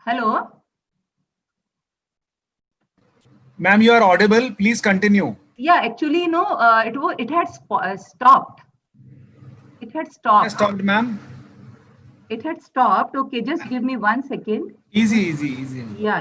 Hello. Ma'am, you are audible. Please continue. Yeah, actually, no, it had stopped. It had stopped. Stopped, ma'am. It had stopped. Okay, just give me 1 second. Easy. Yeah.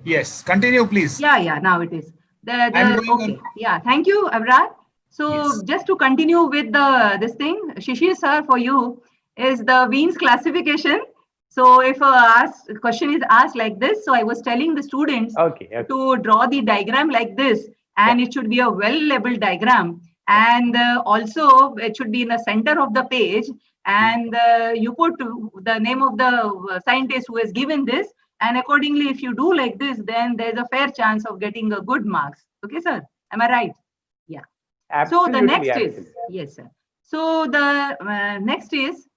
Yes, continue, please. Yeah. Now it is. I'm The going on. okay. Yeah. Thank you, Avrar. So Yes. just to continue with this thing, Shishi sir, for you is the Wien's classification. So if a question is asked like this, so I was telling the students Okay. to draw the diagram like this, and Yeah. it should be a well-labeled diagram, and also it should be in the center of the page, and you put the name of the scientist who has given this, and accordingly, if you do like this, then there's a fair chance of getting a good marks. Okay, sir? Am I right? Yeah. So the Absolutely. next is, yes, sir. So the next is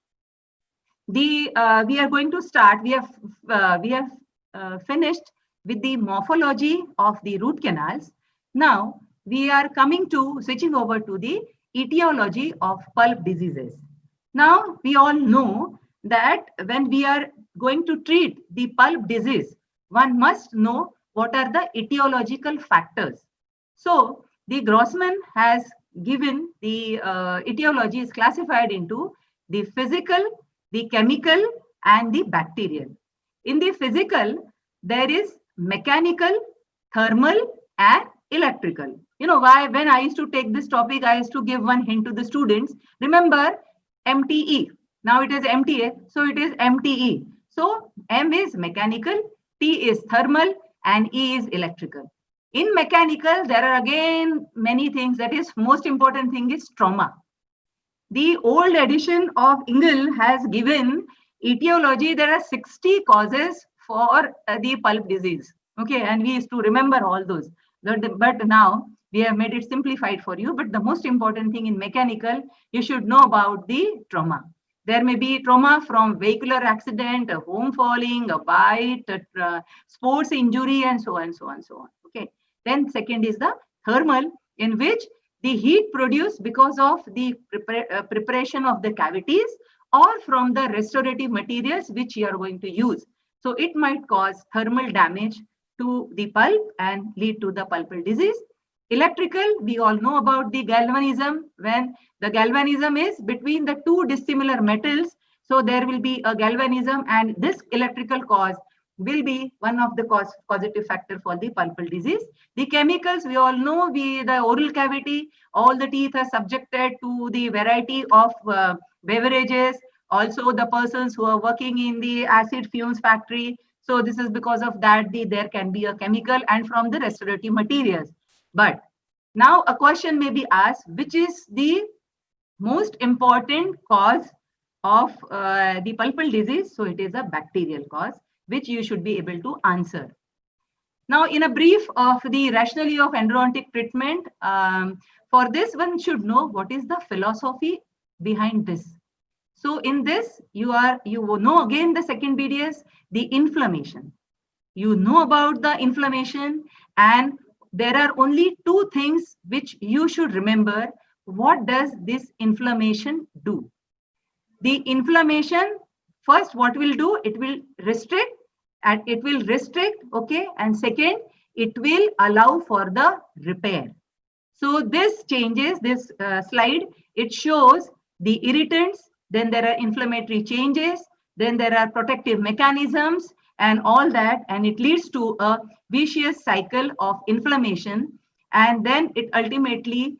the we are going to start. We have finished with the morphology of the root canals. Now we are coming to switching over to the etiology of pulp diseases. Now we all know that when we are going to treat the pulp disease, one must know what are the etiological factors. So the Grossman has given the etiology is classified into the physical, the chemical, and the bacterial. In the physical, there is mechanical, thermal, and electrical. You know why? When I used to take this topic, I used to give one hint to the students. Remember MTE. Now it is MTA, so it is MTE. So M is mechanical, T is thermal, and E is electrical. In mechanical, there are again many things. That is, most important thing is trauma. The old edition of Engel has given etiology. There are 60 causes for the pulp disease. Okay, and we used to remember all those. But now we have made it simplified for you. But the most important thing in mechanical, you should know about the trauma. There may be trauma from vehicular accident, a home falling, a bite, a sports injury, and so on. Okay. Then second is the thermal, in which the heat produced because of the preparation of the cavities or from the restorative materials which you are going to use. So it might cause thermal damage to the pulp and lead to the pulpal disease. Electrical, we all know about the galvanism. When the galvanism is between the two dissimilar metals, so there will be a galvanism, and this electrical cause will be one of the causative factor for the pulpal disease. The chemicals, we all know, the oral cavity, all the teeth are subjected to the variety of beverages. Also, the persons who are working in the acid fumes factory. So this is because of that there can be a chemical and from the restorative materials. But now a question may be asked, which is the most important cause of the pulpal disease? So it is a bacterial cause, which you should be able to answer. Now, in a brief of the rationale of endodontic treatment, for this one should know what is the philosophy behind this. So in this, you know again the second BDS, the inflammation. You know about the inflammation, and there are only two things which you should remember. What does this inflammation do? The inflammation, first, what will do? It will restrict, okay, and second, it will allow for the repair. So this changes, this slide, it shows the irritants, then there are inflammatory changes, then there are protective mechanisms and all that, and it leads to a vicious cycle of inflammation, and then it ultimately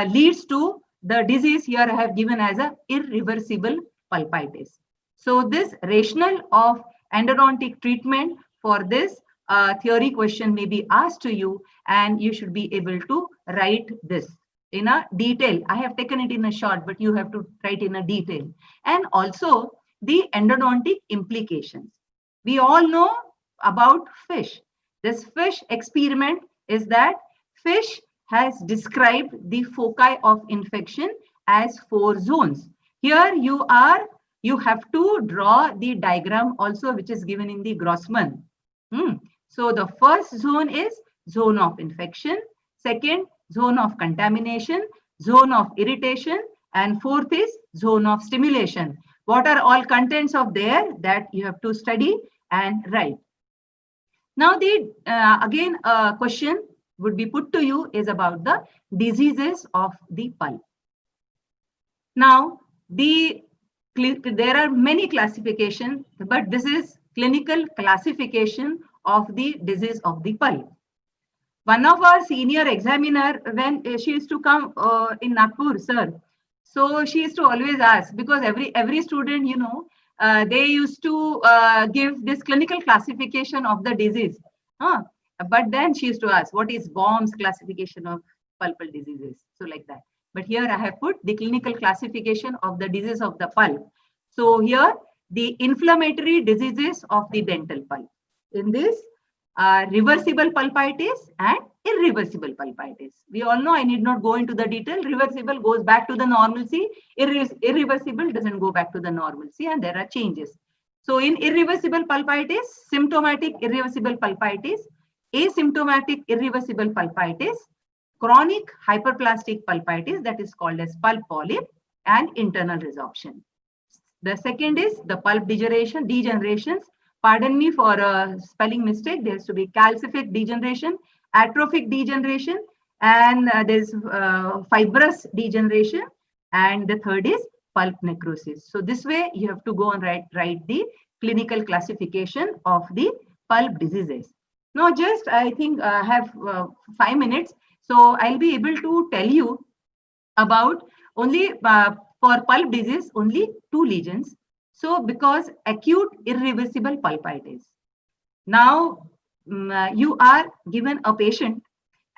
leads to the disease here I have given as a irreversible pulpitis. So this rationale of endodontic treatment, for this theory question may be asked to you, and you should be able to write this in a detail. I have taken it in a short, but you have to write in a detail. And also the endodontic implications. We all know about fish. This fish experiment is that fish has described the foci of infection as 4 zones. Here you have to draw the diagram also, which is given in the Grossman. So the first zone is zone of infection, second zone of contamination, zone of irritation, and fourth is zone of stimulation. What are all contents of there that you have to study, and right. Now the again question would be put to you is about the diseases of the pulp. Now there are many classifications, but this is clinical classification of the disease of the pulp. One of our senior examiner, when she used to come in Nagpur, sir, so she used to always ask, because every student, you know, they used to give this clinical classification of the disease. But then she used to ask, what is Baum's classification of pulpal diseases? So like that. But here I have put the clinical classification of the disease of the pulp. So here, the inflammatory diseases of the dental pulp. In this, reversible pulpitis and irreversible pulpitis. We all know, I need not go into the detail. Reversible goes back to the normalcy. Irreversible doesn't go back to the normalcy, and there are changes. So in irreversible pulpitis, symptomatic irreversible pulpitis, asymptomatic irreversible pulpitis, chronic hyperplastic pulpitis, that is called as pulp polyp, and internal resorption. The second is the pulp degenerations. Pardon me for a spelling mistake. There has to be calcific degeneration, atrophic degeneration, and there's fibrous degeneration. And the third is pulp necrosis. So this way you have to go and write the clinical classification of the pulp diseases. Now just I think I have 5 minutes. So I'll be able to tell you about only for pulp disease, only 2 lesions. So because acute irreversible pulpitis. Now you are given a patient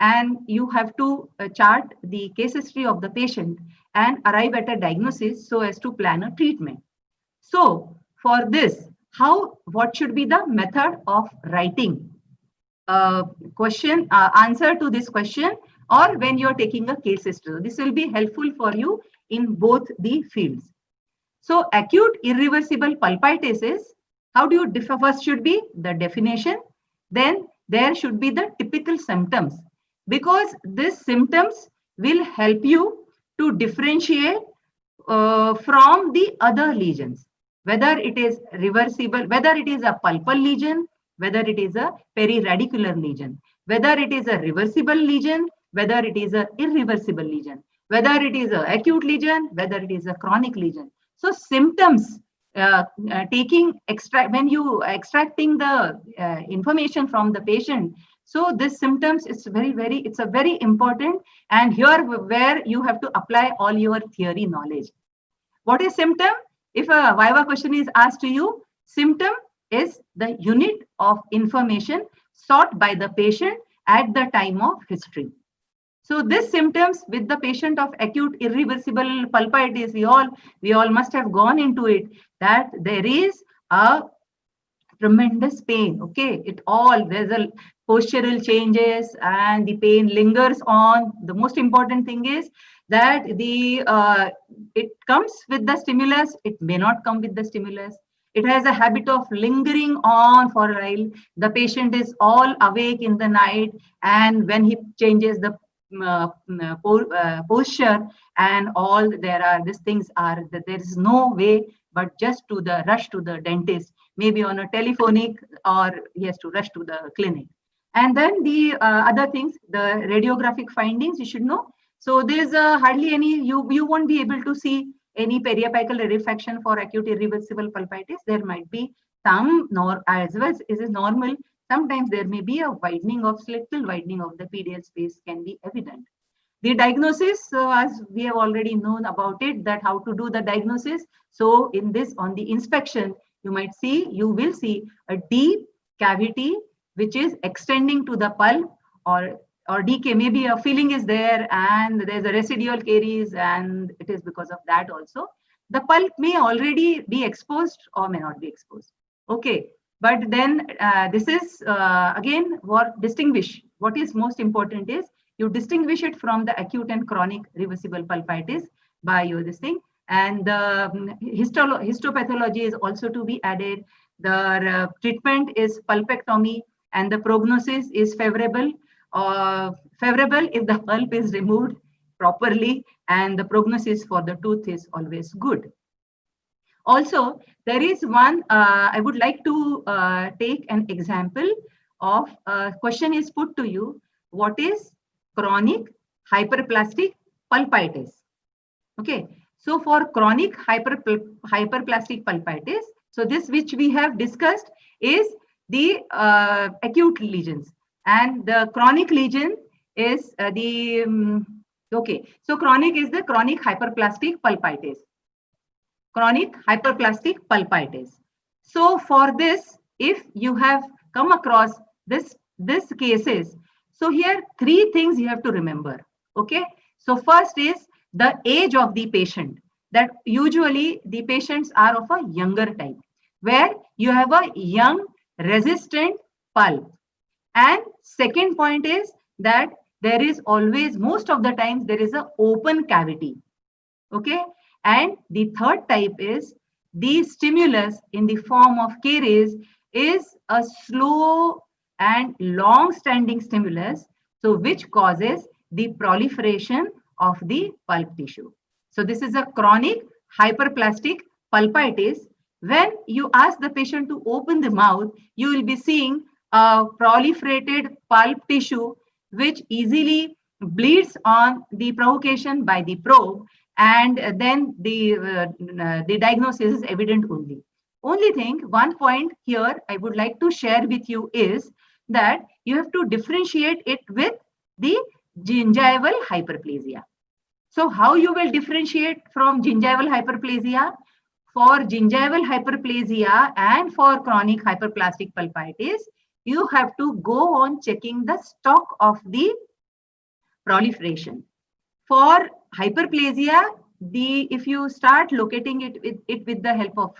and you have to chart the case history of the patient and arrive at a diagnosis so as to plan a treatment. So for this, what should be the method of writing answer to this question, or when you're taking a case history? This will be helpful for you in both the fields. So acute irreversible pulpitis is, how do you differ? First should be the definition, then there should be the typical symptoms, because these symptoms will help you to differentiate from the other lesions, whether it is reversible, whether it is a pulpal lesion, whether it is a periradicular lesion, whether it is a reversible lesion, whether it is a irreversible lesion, whether it is an acute lesion, whether it is a chronic lesion. So symptoms, when you extracting the information from the patient, so this symptoms is it's a very important, and here where you have to apply all your theory knowledge. What is symptom? If a Viva question is asked to you, symptom is the unit of information sought by the patient at the time of history. So this symptoms with the patient of acute irreversible pulpitis, we all must have gone into it, that there is a tremendous pain. Okay, there's a postural changes and the pain lingers on. The most important thing is that it comes with the stimulus, it may not come with the stimulus. It has a habit of lingering on for a while. The patient is all awake in the night, and when he changes the posture and all, these things are that there is no way but just to rush to the dentist, maybe on a telephonic, or he has to rush to the clinic. And then the other things, the radiographic findings, you should know. So there's hardly any, you won't be able to see any periapical rarefaction for acute irreversible pulpitis. There might be some, as well as is normal. Sometimes there may be a little widening of the PDL space can be evident. The diagnosis, as we have already known about it, that how to do the diagnosis. So in this, on the inspection, you will see a deep cavity which is extending to the pulp, or decay. Maybe a filling is there and there's a residual caries, and it is because of that also. The pulp may already be exposed or may not be exposed. Okay. But then this is again what is most important is you distinguish it from the acute and chronic reversible pulpitis by this thing. And the histopathology is also to be added. The treatment is pulpectomy, and the prognosis is favorable. Favorable if the pulp is removed properly, and the prognosis for the tooth is always good. Also, there is one, I would like to take an example of a question is put to you. What is chronic hyperplastic pulpitis? Okay, so for chronic hyperplastic pulpitis, so this which we have discussed is the acute lesions, and the chronic lesion is okay. So chronic is the chronic hyperplastic pulpitis. Chronic hyperplastic pulpitis. So for this, if you have come across this cases, so here three things you have to remember. Okay, so first is the age of the patient, that usually the patients are of a younger type, where you have a young resistant pulp. And second point is that there is always, most of the times, there is an open cavity. Okay, and the third type is the stimulus in the form of caries is a slow and long standing stimulus, so which causes the proliferation of the pulp tissue. So this is a chronic hyperplastic pulpitis. When you ask the patient to open the mouth, you will be seeing a proliferated pulp tissue which easily bleeds on the provocation by the probe, and then the diagnosis is evident only. Only thing, one point here I would like to share with you is that you have to differentiate it with the gingival hyperplasia. So how you will differentiate from gingival hyperplasia? For gingival hyperplasia and for chronic hyperplastic pulpitis, you have to go on checking the stock of the proliferation. For hyperplasia, if you start locating it with the help of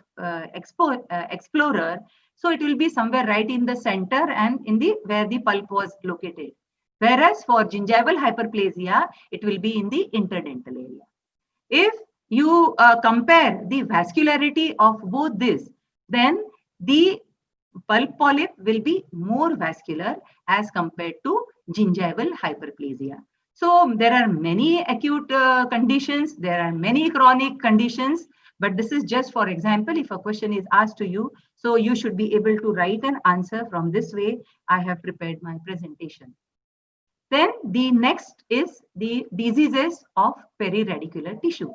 Explorer, so it will be somewhere right in the center and in the where the pulp was located. Whereas for gingival hyperplasia, it will be in the interdental area. If you compare the vascularity of both this, then the pulp polyp will be more vascular as compared to gingival hyperplasia. So there are many acute conditions, there are many chronic conditions, but this is just for example, if a question is asked to you, so you should be able to write an answer from this way. I have prepared my presentation. Then the next is the diseases of periradicular tissue.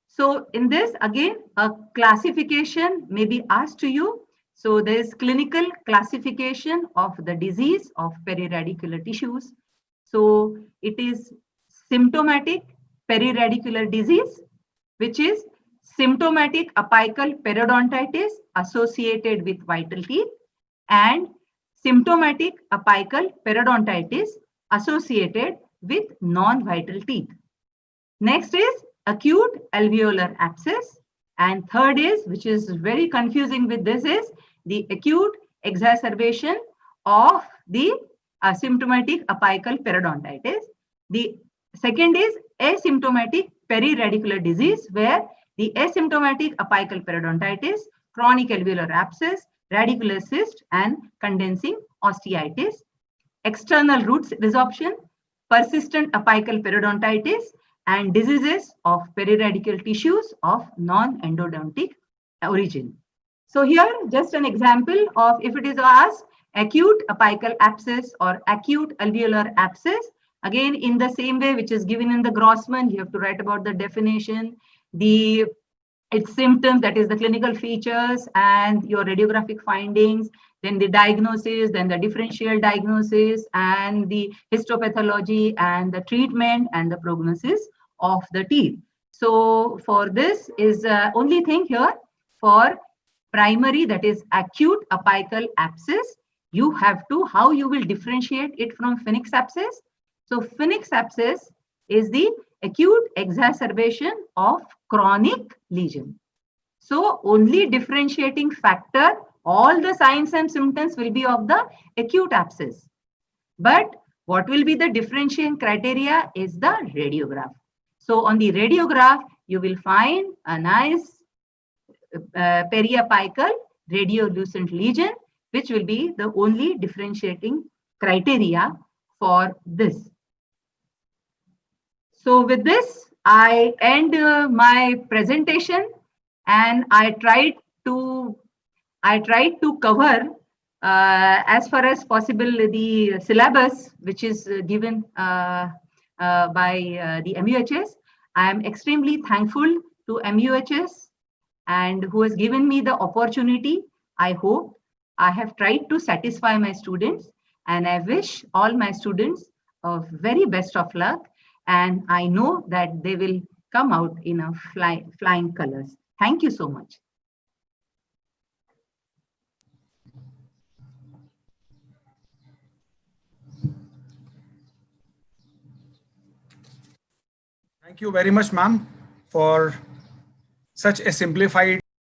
So in this, again, a classification may be asked to you. So there is clinical classification of the disease of periradicular tissues. So it is symptomatic periradicular disease, which is symptomatic apical periodontitis associated with vital teeth, and symptomatic apical periodontitis associated with non-vital teeth. Next is acute alveolar abscess, and third is, which is very confusing with this, is the acute exacerbation of the asymptomatic apical periodontitis. The second is asymptomatic periradicular disease, where the asymptomatic apical periodontitis, chronic alveolar abscess, radicular cyst, and condensing osteitis, external root resorption, persistent apical periodontitis, and diseases of periradical tissues of non-endodontic origin. So here, just an example of if it is asked acute apical abscess or acute alveolar abscess, again in the same way which is given in the Grossman, you have to write about the definition, its symptoms, that is the clinical features, and your radiographic findings, then the diagnosis, then the differential diagnosis, and the histopathology, and the treatment, and the prognosis of the teeth. So for this is only thing here, for primary, that is acute apical abscess, you have to, how you will differentiate it from phoenix abscess. So phoenix abscess is the acute exacerbation of chronic lesion. So only differentiating factor, all the signs and symptoms will be of the acute abscess. But what will be the differentiating criteria is the radiograph. So on the radiograph, you will find a nice periapical radiolucent lesion, which will be the only differentiating criteria for this. So with this, I end my presentation. and I tried to cover as far as possible the syllabus which is given by the MUHS. I am extremely thankful to MUHS and who has given me the opportunity. I hope I have tried to satisfy my students, and I wish all my students of very best of luck, and I know that they will come out in a flying colors. Thank you so much. Thank you very much, ma'am, for such a simplified